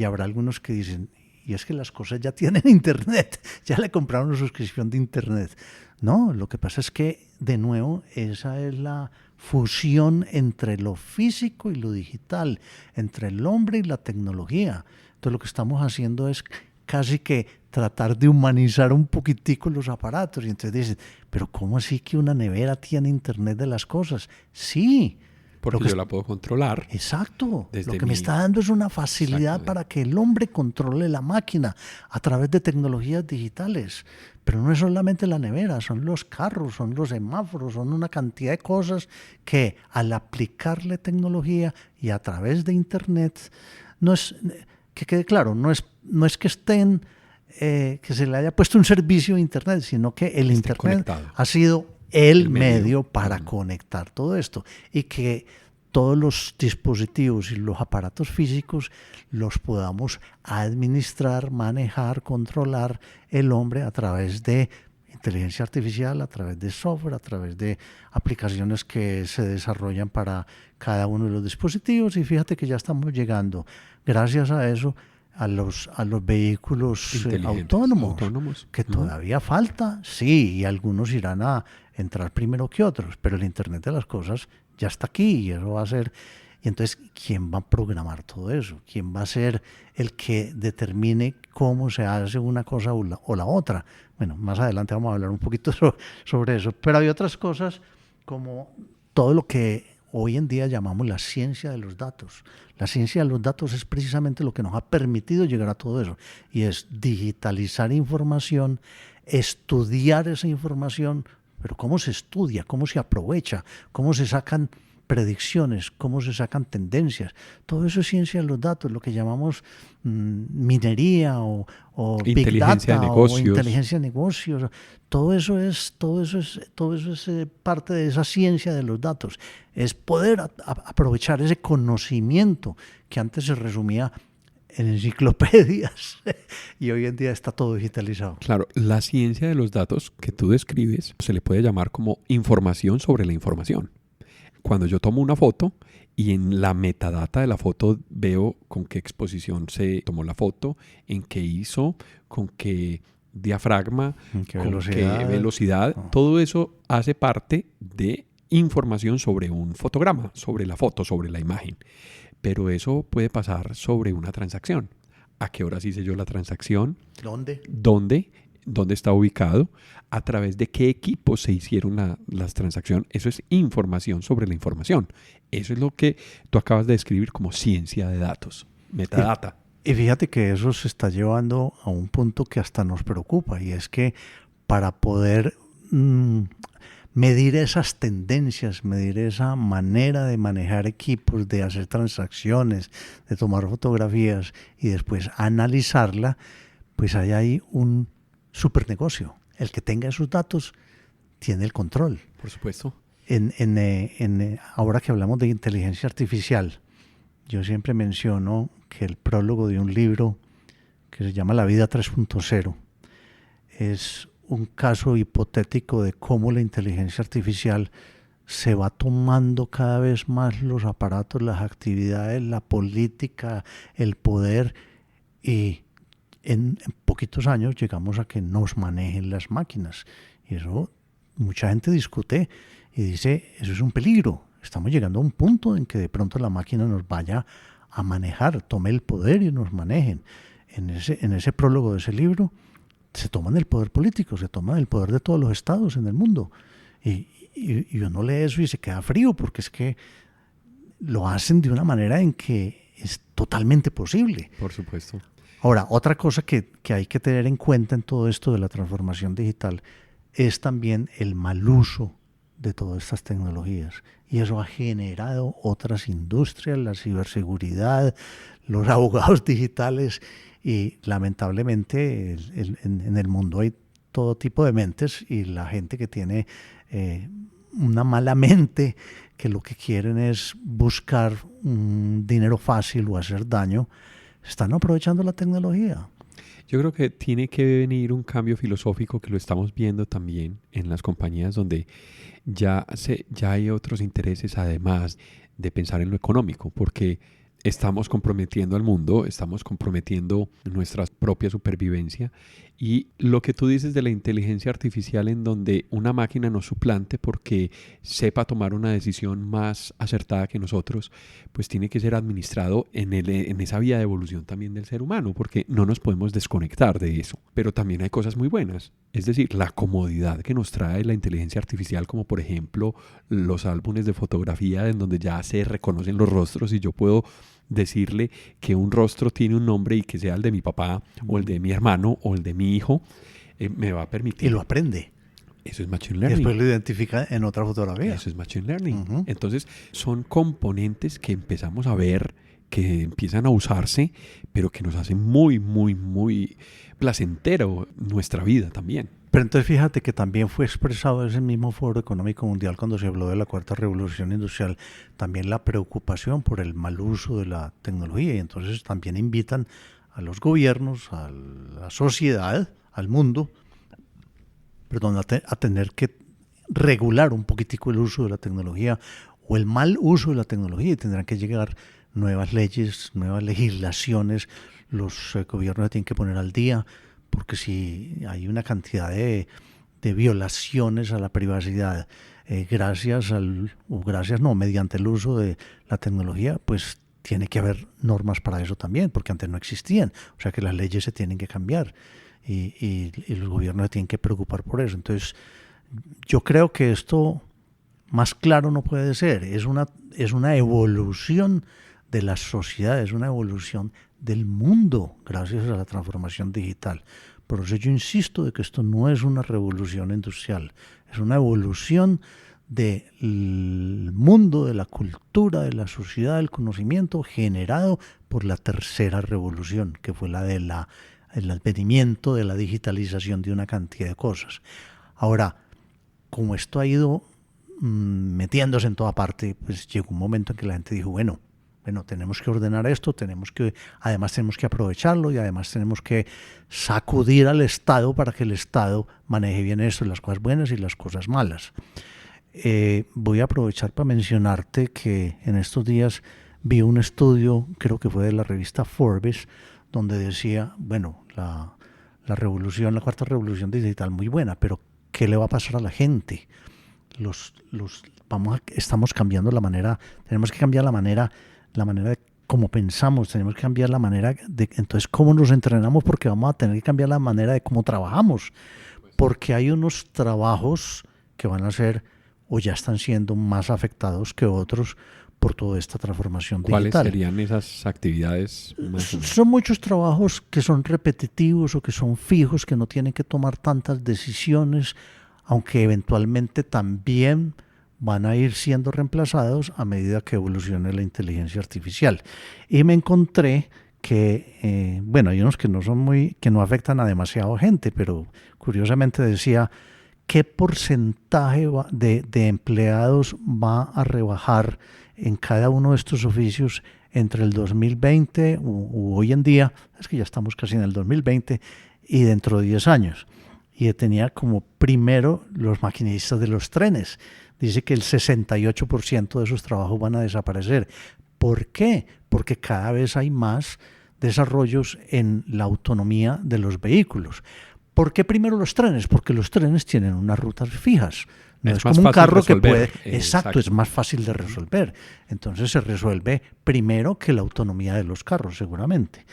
habrá algunos que dicen, y es que las cosas ya tienen Internet, ya le compraron una suscripción de Internet. No, lo que pasa es que, de nuevo, esa es la fusión entre lo físico y lo digital, entre el hombre y la tecnología. Entonces lo que estamos haciendo es casi que tratar de humanizar un poquitico los aparatos. Y entonces dicen, pero ¿cómo así que una nevera tiene Internet de las cosas? Sí. Porque yo la puedo controlar. Exacto. Desde Lo que me está dando es una facilidad para que el hombre controle la máquina a través de tecnologías digitales. Pero no es solamente la nevera, son los carros, son los semáforos, son una cantidad de cosas que al aplicarle tecnología y a través de Internet, no es, que quede claro, no es que estén, que se le haya puesto un servicio de Internet, sino que el Internet conectado. ha sido el medio para conectar todo esto y que todos los dispositivos y los aparatos físicos los podamos administrar, manejar, controlar el hombre a través de inteligencia artificial, a través de software, a través de aplicaciones que se desarrollan para cada uno de los dispositivos. Y fíjate que ya estamos llegando, gracias a eso, a los vehículos autónomos, que todavía falta, sí, y algunos irán a entrar primero que otros, pero el Internet de las cosas ya está aquí y eso va a ser. Y entonces, ¿quién va a programar todo eso? ¿Quién va a ser el que determine cómo se hace una cosa o la otra? Bueno, más adelante vamos a hablar un poquito sobre eso, pero hay otras cosas como todo lo que hoy en día llamamos la ciencia de los datos. La ciencia de los datos es precisamente lo que nos ha permitido llegar a todo eso, y es digitalizar información, estudiar esa información, pero ¿cómo se estudia? ¿Cómo se aprovecha? ¿Cómo se sacan predicciones? ¿Cómo se sacan tendencias? Todo eso es ciencia de los datos, lo que llamamos minería o big data o inteligencia de negocios. Todo eso es parte de esa ciencia de los datos. Es poder aprovechar ese conocimiento que antes se resumía en enciclopedias y hoy en día está todo digitalizado. Claro, la ciencia de los datos que tú describes se le puede llamar como información sobre la información. Cuando yo tomo una foto y en la metadata de la foto veo con qué exposición se tomó la foto, en qué ISO, con qué diafragma, con qué velocidad, todo eso hace parte de información sobre un fotograma, sobre la foto, sobre la imagen. Pero eso puede pasar sobre una transacción. ¿A qué horas hice yo la transacción? ¿Dónde está ubicado? ¿A través de qué equipos se hicieron las transacciones? Eso es información sobre la información. Eso es lo que tú acabas de describir como ciencia de datos, metadata. Y fíjate que eso se está llevando a un punto que hasta nos preocupa, y es que para poder medir esas tendencias, medir esa manera de manejar equipos, de hacer transacciones, de tomar fotografías y después analizarla, pues hay ahí un super negocio. El que tenga esos datos tiene el control. Por supuesto. Ahora que hablamos de inteligencia artificial, yo siempre menciono que el prólogo de un libro que se llama La vida 3.0 es un caso hipotético de cómo la inteligencia artificial se va tomando cada vez más los aparatos, las actividades, la política, el poder, y en poquitos años llegamos a que nos manejen las máquinas. Y eso mucha gente discute y dice, eso es un peligro. Estamos llegando a un punto en que de pronto la máquina nos vaya a manejar, tome el poder y nos manejen. En ese prólogo de ese libro se toman el poder político, se toman el poder de todos los estados en el mundo. Y uno lee eso y se queda frío, porque es que lo hacen de una manera en que es totalmente posible. Por supuesto. Ahora, otra cosa que hay que tener en cuenta en todo esto de la transformación digital es también el mal uso de todas estas tecnologías. Y eso ha generado otras industrias, la ciberseguridad, los abogados digitales, y lamentablemente en el mundo hay todo tipo de mentes, y la gente que tiene una mala mente que lo que quieren es buscar un dinero fácil o hacer daño, están aprovechando la tecnología. Yo creo que tiene que venir un cambio filosófico que lo estamos viendo también en las compañías donde ya hay otros intereses además de pensar en lo económico, porque estamos comprometiendo al mundo, estamos comprometiendo nuestra propia supervivencia, y lo que tú dices de la inteligencia artificial en donde una máquina nos suplante porque sepa tomar una decisión más acertada que nosotros, pues tiene que ser administrado en esa vía de evolución también del ser humano, porque no nos podemos desconectar de eso. Pero también hay cosas muy buenas, es decir, la comodidad que nos trae la inteligencia artificial, como por ejemplo los álbumes de fotografía en donde ya se reconocen los rostros y yo puedo decirle que un rostro tiene un nombre y que sea el de mi papá o el de mi hermano o el de mi hijo, me va a permitir. Y lo aprende. Eso es Machine Learning. Después lo identifica en otra fotografía. Eso es Machine Learning. Entonces, son componentes que empezamos a ver, que empiezan a usarse, pero que nos hacen muy, muy, muy placentero nuestra vida también. Pero entonces fíjate que también fue expresado en ese mismo Foro Económico Mundial cuando se habló de la cuarta revolución industrial, también la preocupación por el mal uso de la tecnología, y entonces también invitan a los gobiernos, a la sociedad, al mundo, a tener que regular un poquitico el uso de la tecnología o el mal uso de la tecnología, y tendrán que llegar nuevas leyes, nuevas legislaciones, los gobiernos se tienen que poner al día, porque si hay una cantidad de violaciones a la privacidad mediante el uso de la tecnología, pues tiene que haber normas para eso también, porque antes no existían. O sea que las leyes se tienen que cambiar y los gobiernos se tienen que preocupar por eso. Entonces, yo creo que esto más claro no puede ser. Es una evolución de la sociedad, es una evolución del mundo gracias a la transformación digital. Por eso yo insisto de que esto no es una revolución industrial, es una evolución del mundo, de la cultura, de la sociedad, del conocimiento generado por la tercera revolución, que fue la del advenimiento de la digitalización de una cantidad de cosas. Ahora, como esto ha ido metiéndose en toda parte, pues llegó un momento en que la gente dijo, bueno, tenemos que ordenar esto, además tenemos que aprovecharlo y además tenemos que sacudir al Estado para que el Estado maneje bien esto, las cosas buenas y las cosas malas. Voy a aprovechar para mencionarte que en estos días vi un estudio, creo que fue de la revista Forbes, donde decía, la cuarta revolución digital muy buena, pero ¿qué le va a pasar a la gente? Estamos cambiando la manera, tenemos que cambiar la manera de cómo pensamos, tenemos que cambiar la manera de, entonces, cómo nos entrenamos, porque vamos a tener que cambiar la manera de cómo trabajamos, porque hay unos trabajos que van a ser o ya están siendo más afectados que otros por toda esta transformación digital. ¿Cuáles serían esas actividades? Son muchos trabajos que son repetitivos o que son fijos, que no tienen que tomar tantas decisiones, aunque eventualmente también van a ir siendo reemplazados a medida que evolucione la inteligencia artificial. Y me encontré que, hay unos que no afectan a demasiada gente, pero curiosamente decía, ¿qué porcentaje de empleados va a rebajar en cada uno de estos oficios entre el 2020 u hoy en día, es que ya estamos casi en el 2020, y dentro de 10 años? Y tenía como primero los maquinistas de los trenes. Dice que el 68% de esos trabajos van a desaparecer. ¿Por qué? Porque cada vez hay más desarrollos en la autonomía de los vehículos. ¿Por qué primero los trenes? Porque los trenes tienen unas rutas fijas. No es como un carro que puede... Exacto, es más fácil de resolver. Entonces se resuelve primero que la autonomía de los carros, seguramente.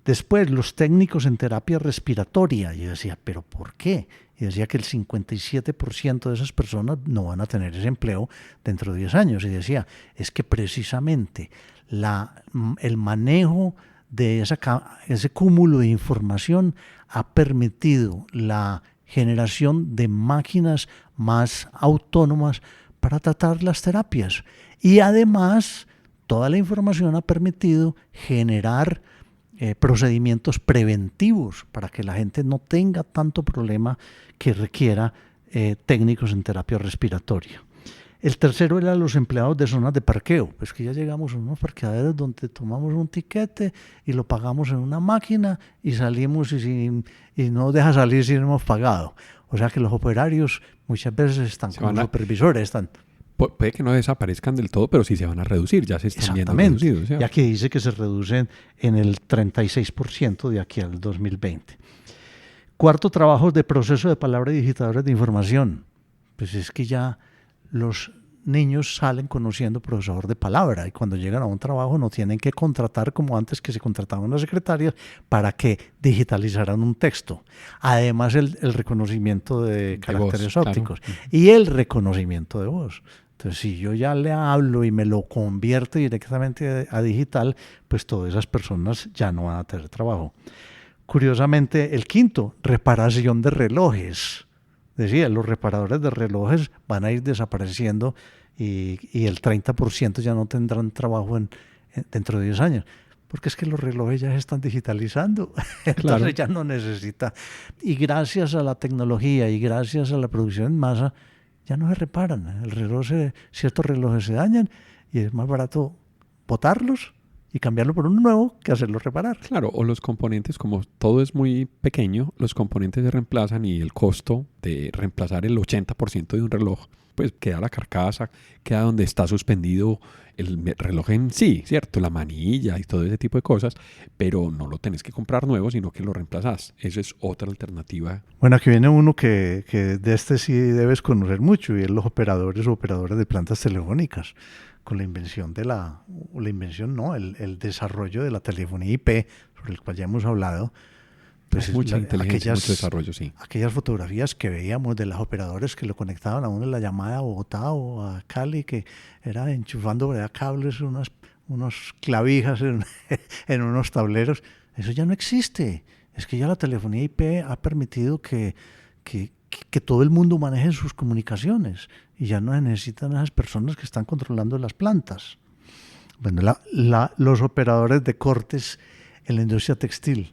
Después, los técnicos en terapia respiratoria. Yo decía, ¿pero por qué? Y decía que el 57% de esas personas no van a tener ese empleo dentro de 10 años. Y decía, es que precisamente el manejo de ese cúmulo de información ha permitido la generación de máquinas más autónomas para tratar las terapias. Y además, toda la información ha permitido generar procedimientos preventivos para que la gente no tenga tanto problema que requiera técnicos en terapia respiratoria. El tercero era los empleados de zonas de parqueo. Pues que ya llegamos a unos parqueaderos donde tomamos un tiquete y lo pagamos en una máquina y salimos y no deja salir si no hemos pagado. O sea que los operarios muchas veces están como supervisores. Están... Puede que no desaparezcan del todo, pero sí se van a reducir. Ya se están viendo reducidos. ¿Sí? Y aquí dice que se reducen en el 36% de aquí al 2020. Cuarto, trabajos de proceso de palabra y digitadores de información. Pues es que ya los niños salen conociendo procesador de palabra y cuando llegan a un trabajo no tienen que contratar como antes que se contrataban las secretarias para que digitalizaran un texto. Además el reconocimiento de caracteres voz, ópticos, claro. Y el reconocimiento de voz. Entonces si yo ya le hablo y me lo convierte directamente a digital, pues todas esas personas ya no van a tener trabajo. Curiosamente, el quinto, reparación de relojes. Decía, los reparadores de relojes van a ir desapareciendo y el 30% ya no tendrán trabajo dentro de 10 años. Porque es que los relojes ya se están digitalizando, entonces claro. Ya no necesita. Y gracias a la tecnología y gracias a la producción en masa, ya no se reparan. Ciertos relojes se dañan y es más barato botarlos y cambiarlo por uno nuevo que hacerlo reparar. Claro, o los componentes, como todo es muy pequeño, los componentes se reemplazan y el costo de reemplazar el 80% de un reloj, pues queda la carcasa, queda donde está suspendido el reloj en sí, ¿cierto? La manilla y todo ese tipo de cosas, pero no lo tenés que comprar nuevo, sino que lo reemplazás. Esa es otra alternativa. Bueno, aquí viene uno que de este sí debes conocer mucho y es los operadores o operadoras de plantas telefónicas. Con la invención el desarrollo de la telefonía IP, sobre el cual ya hemos hablado. Pues mucha inteligencia, mucho desarrollo, sí. Aquellas fotografías que veíamos de las operadoras que lo conectaban a uno en la llamada a Bogotá o a Cali, que era enchufando cables, unos clavijas en unos tableros, eso ya no existe. Es que ya la telefonía IP ha permitido que todo el mundo maneje sus comunicaciones y ya no se necesitan esas personas que están controlando las plantas. Bueno, los operadores de cortes en la industria textil,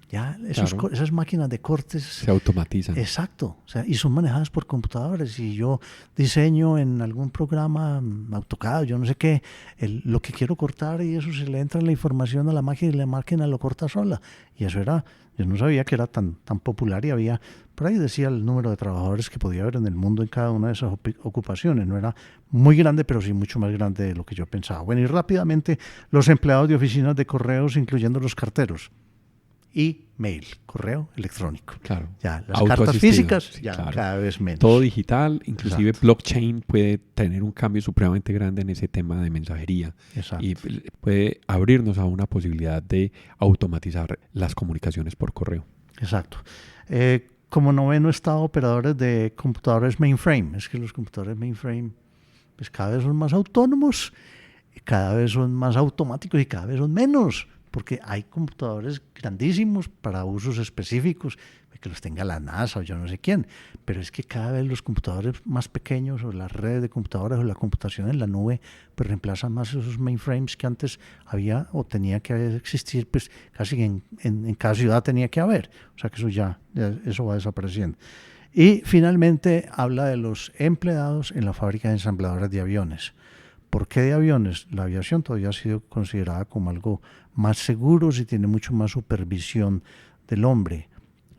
ya esas máquinas de cortes se automatizan. Exacto, o sea, y son manejadas por computadores. Y yo diseño en algún programa AutoCAD, yo no sé qué, lo que quiero cortar y eso se le entra la información a la máquina y la máquina lo corta sola. Y eso yo no sabía que era tan popular y había, por ahí decía el número de trabajadores que podía haber en el mundo en cada una de esas ocupaciones. No era muy grande, pero sí mucho más grande de lo que yo pensaba. Bueno, y rápidamente los empleados de oficinas de correos, incluyendo los carteros. Y mail, correo electrónico. Claro. Ya las cartas físicas ya claro. Cada vez menos. Todo digital, inclusive Exacto. Blockchain puede tener un cambio supremamente grande en ese tema de mensajería. Exacto. Y puede abrirnos a una posibilidad de automatizar las comunicaciones por correo. Exacto. Como noveno estado, operadores de computadores mainframe. Es que los computadores mainframe pues cada vez son más autónomos, cada vez son más automáticos y cada vez son menos. Porque hay computadores grandísimos para usos específicos, que los tenga la NASA o yo no sé quién, pero es que cada vez los computadores más pequeños o las redes de computadoras o la computación en la nube pues reemplazan más esos mainframes que antes había o tenía que existir, pues casi en cada ciudad tenía que haber, o sea que eso va desapareciendo. Y finalmente habla de los empleados en la fábrica de ensambladoras de aviones. ¿Por qué de aviones? La aviación todavía ha sido considerada como algo más seguro si tiene mucho más supervisión del hombre.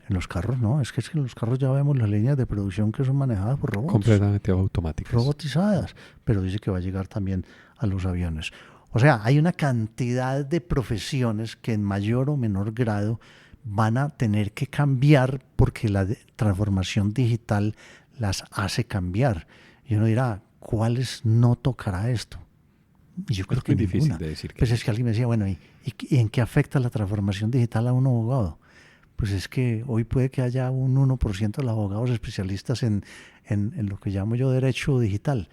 En los carros no, es que en los carros ya vemos las líneas de producción que son manejadas por robots. Completamente automáticas. Robotizadas, pero dice que va a llegar también a los aviones. O sea, hay una cantidad de profesiones que en mayor o menor grado van a tener que cambiar porque la transformación digital las hace cambiar. Y uno dirá, ¿cuáles no tocará esto? Y yo creo que ninguna. Difícil de decir. Pues es que alguien me decía, bueno, ¿y en qué afecta la transformación digital a un abogado? Pues es que hoy puede que haya un 1% de los abogados especialistas en lo que llamo yo derecho digital,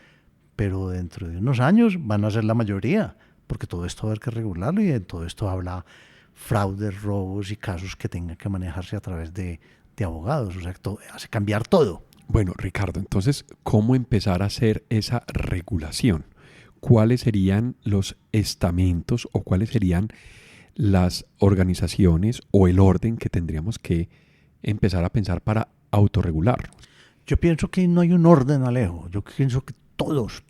pero dentro de unos años van a ser la mayoría, porque todo esto va a haber que regularlo y en todo esto habla fraudes, robos y casos que tengan que manejarse a través de abogados. O sea, hace cambiar todo. Bueno, Ricardo, entonces, ¿cómo empezar a hacer esa regulación? ¿Cuáles serían los estamentos o cuáles serían las organizaciones o el orden que tendríamos que empezar a pensar para autorregular? Yo pienso que no hay un orden, Alejo. Yo pienso que todos.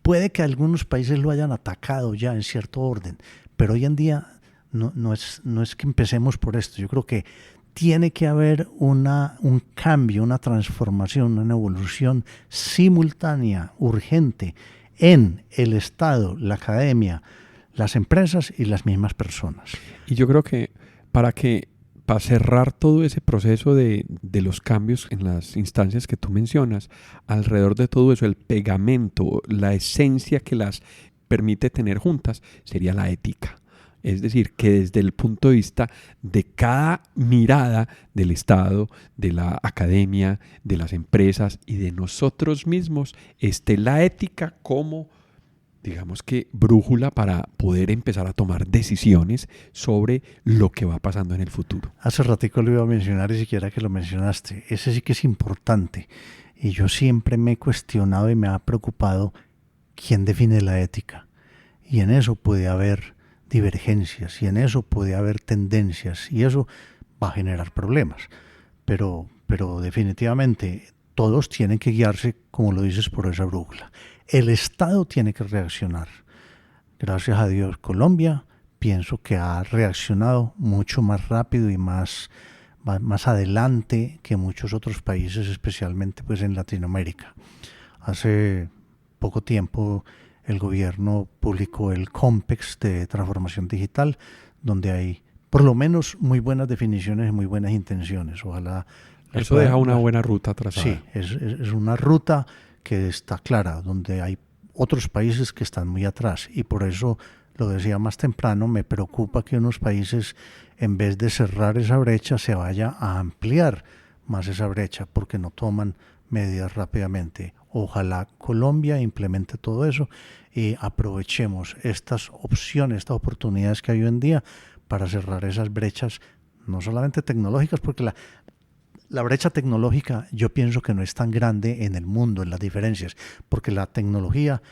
Puede que algunos países lo hayan atacado ya en cierto orden, pero hoy en día no es que empecemos por esto. Yo creo que tiene que haber un cambio, una transformación, una evolución simultánea, urgente, en el Estado, la academia, las empresas y las mismas personas. Y yo creo que para cerrar todo ese proceso de los cambios en las instancias que tú mencionas, alrededor de todo eso, el pegamento, la esencia que las permite tener juntas, sería la ética. Es decir, que desde el punto de vista de cada mirada del Estado, de la academia, de las empresas y de nosotros mismos, esté la ética como, digamos que, brújula para poder empezar a tomar decisiones sobre lo que va pasando en el futuro. Hace ratico lo iba a mencionar y siquiera que lo mencionaste. Ese sí que es importante. Y yo siempre me he cuestionado y me ha preocupado quién define la ética. Y en eso puede haber divergencias y en eso puede haber tendencias y eso va a generar problemas. Pero definitivamente todos tienen que guiarse, como lo dices, por esa brújula. El Estado tiene que reaccionar. Gracias a Dios, Colombia pienso que ha reaccionado mucho más rápido y más adelante que muchos otros países, especialmente pues en Latinoamérica. Hace poco tiempo el gobierno publicó el COMPEX de transformación digital, donde hay por lo menos muy buenas definiciones y muy buenas intenciones. Ojalá eso deja una buena ruta trazada. Sí, es una ruta que está clara, donde hay otros países que están muy atrás. Y por eso, lo decía más temprano, me preocupa que unos países, en vez de cerrar esa brecha, se vaya a ampliar más esa brecha, porque no toman medidas rápidamente. Ojalá Colombia implemente todo eso y aprovechemos estas opciones, estas oportunidades que hay hoy en día para cerrar esas brechas, no solamente tecnológicas, porque la brecha tecnológica yo pienso que no es tan grande en el mundo, en las diferencias, porque la tecnología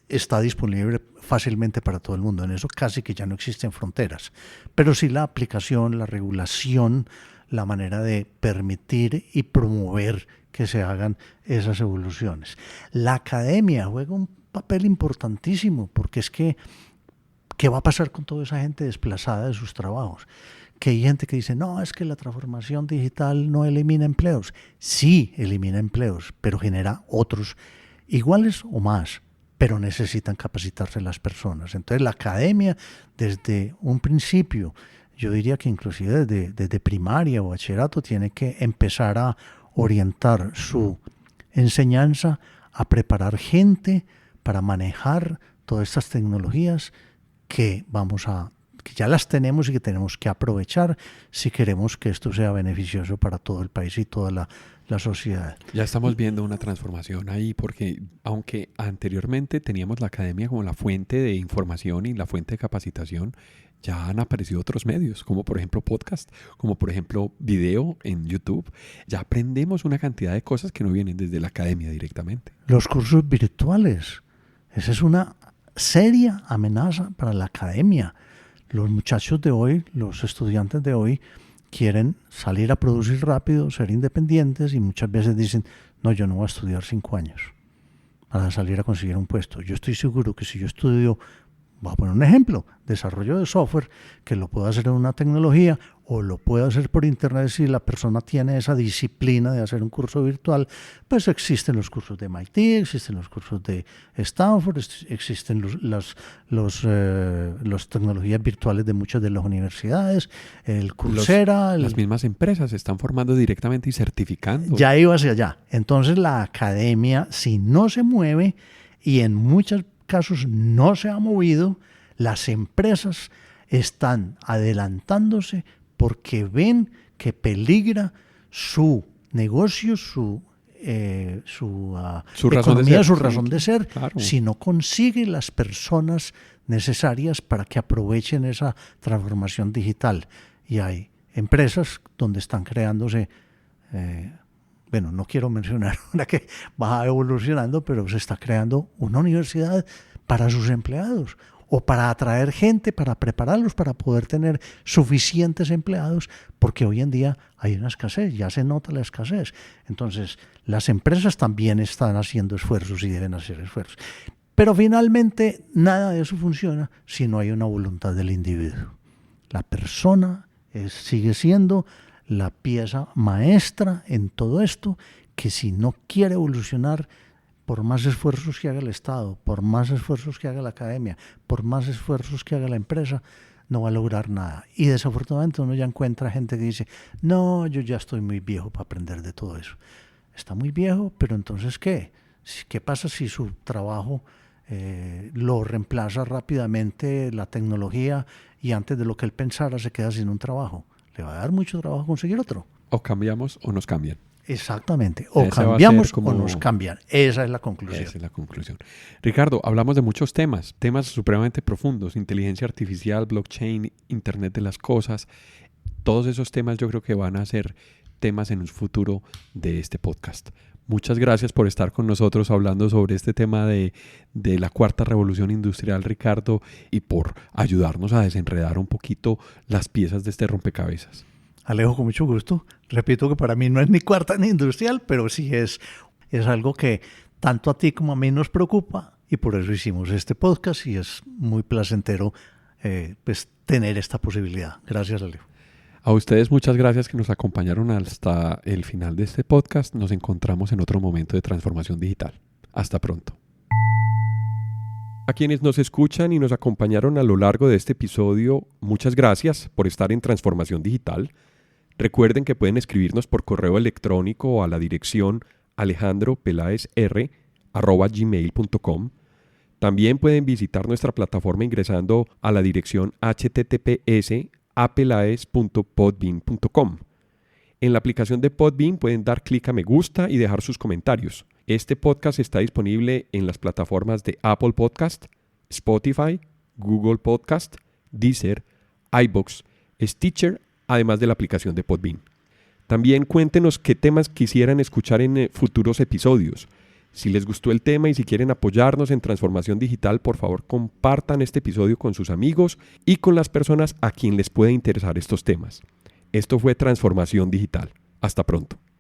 está disponible fácilmente para todo el mundo. En eso casi que ya no existen fronteras. Pero sí la aplicación, la regulación, la manera de permitir y promover que se hagan esas evoluciones. La academia juega un papel importantísimo, porque es que, ¿qué va a pasar con toda esa gente desplazada de sus trabajos? Que hay gente que dice, no, es que la transformación digital no elimina empleos. Sí, elimina empleos, pero genera otros iguales o más, pero necesitan capacitarse las personas. Entonces la academia, desde un principio, yo diría que inclusive desde primaria o bachillerato, tiene que empezar a orientar su enseñanza a preparar gente para manejar todas estas tecnologías que ya las tenemos y que tenemos que aprovechar si queremos que esto sea beneficioso para todo el país y toda la sociedad. Ya estamos viendo una transformación ahí, porque aunque anteriormente teníamos la academia como la fuente de información y la fuente de capacitación, ya han aparecido otros medios, como por ejemplo podcast, como por ejemplo video en YouTube. Ya aprendemos una cantidad de cosas que no vienen desde la academia directamente. Los cursos virtuales, esa es una seria amenaza para la academia. Los muchachos de hoy, los estudiantes de hoy, quieren salir a producir rápido, ser independientes y muchas veces dicen, no, yo no voy a estudiar 5 años para salir a conseguir un puesto. Yo estoy seguro que si yo estudio, voy a poner un ejemplo, desarrollo de software, que lo puedo hacer en una tecnología o lo puedo hacer por internet. Si la persona tiene esa disciplina de hacer un curso virtual, pues existen los cursos de MIT, existen los cursos de Stanford, existen las tecnologías virtuales de muchas de las universidades, el Coursera. Las mismas empresas se están formando directamente y certificando. Ya iba hacia allá. Entonces la academia, si no se mueve, y en muchos casos no se ha movido, las empresas están adelantándose porque ven que peligra su negocio, su economía, su razón de ser, claro, si no consigue las personas necesarias para que aprovechen esa transformación digital. Y hay empresas donde están creándose, bueno, no quiero mencionar una que va evolucionando, pero se está creando una universidad para sus empleados, o para atraer gente, para prepararlos, para poder tener suficientes empleados, porque hoy en día hay una escasez, ya se nota la escasez. Entonces, las empresas también están haciendo esfuerzos y deben hacer esfuerzos. Pero finalmente, nada de eso funciona si no hay una voluntad del individuo. La persona sigue siendo la pieza maestra en todo esto, que si no quiere evolucionar, por más esfuerzos que haga el Estado, por más esfuerzos que haga la academia, por más esfuerzos que haga la empresa, no va a lograr nada. Y desafortunadamente uno ya encuentra gente que dice, no, yo ya estoy muy viejo para aprender de todo eso. Está muy viejo, pero entonces ¿qué? ¿Qué pasa si su trabajo lo reemplaza rápidamente la tecnología y antes de lo que él pensara se queda sin un trabajo? Le va a dar mucho trabajo conseguir otro. O cambiamos o nos cambian. Exactamente, o cambiamos o nos cambian. Esa es la conclusión. Esa es la conclusión. Ricardo, hablamos de muchos temas supremamente profundos, inteligencia artificial, blockchain, Internet de las cosas. Todos esos temas yo creo que van a ser temas en un futuro de este podcast. Muchas gracias por estar con nosotros hablando sobre este tema de la cuarta revolución industrial, Ricardo, y por ayudarnos a desenredar un poquito las piezas de este rompecabezas. Alejo, con mucho gusto. Repito que para mí no es ni cuarta ni industrial, pero sí es algo que tanto a ti como a mí nos preocupa y por eso hicimos este podcast y es muy placentero pues tener esta posibilidad. Gracias, Alejo. A ustedes muchas gracias que nos acompañaron hasta el final de este podcast. Nos encontramos en otro momento de transformación digital. Hasta pronto. A quienes nos escuchan y nos acompañaron a lo largo de este episodio, muchas gracias por estar en Transformación Digital. Recuerden que pueden escribirnos por correo electrónico a la dirección alejandropelaesr@gmail.com. También pueden visitar nuestra plataforma ingresando a la dirección https://apelaes.podbean.com. En la aplicación de Podbean pueden dar clic a me gusta y dejar sus comentarios. Este podcast está disponible en las plataformas de Apple Podcast, Spotify, Google Podcast, Deezer, iVoox, Stitcher, además de la aplicación de Podbean. También cuéntenos qué temas quisieran escuchar en futuros episodios. Si les gustó el tema y si quieren apoyarnos en Transformación Digital, por favor compartan este episodio con sus amigos y con las personas a quien les pueda interesar estos temas. Esto fue Transformación Digital. Hasta pronto.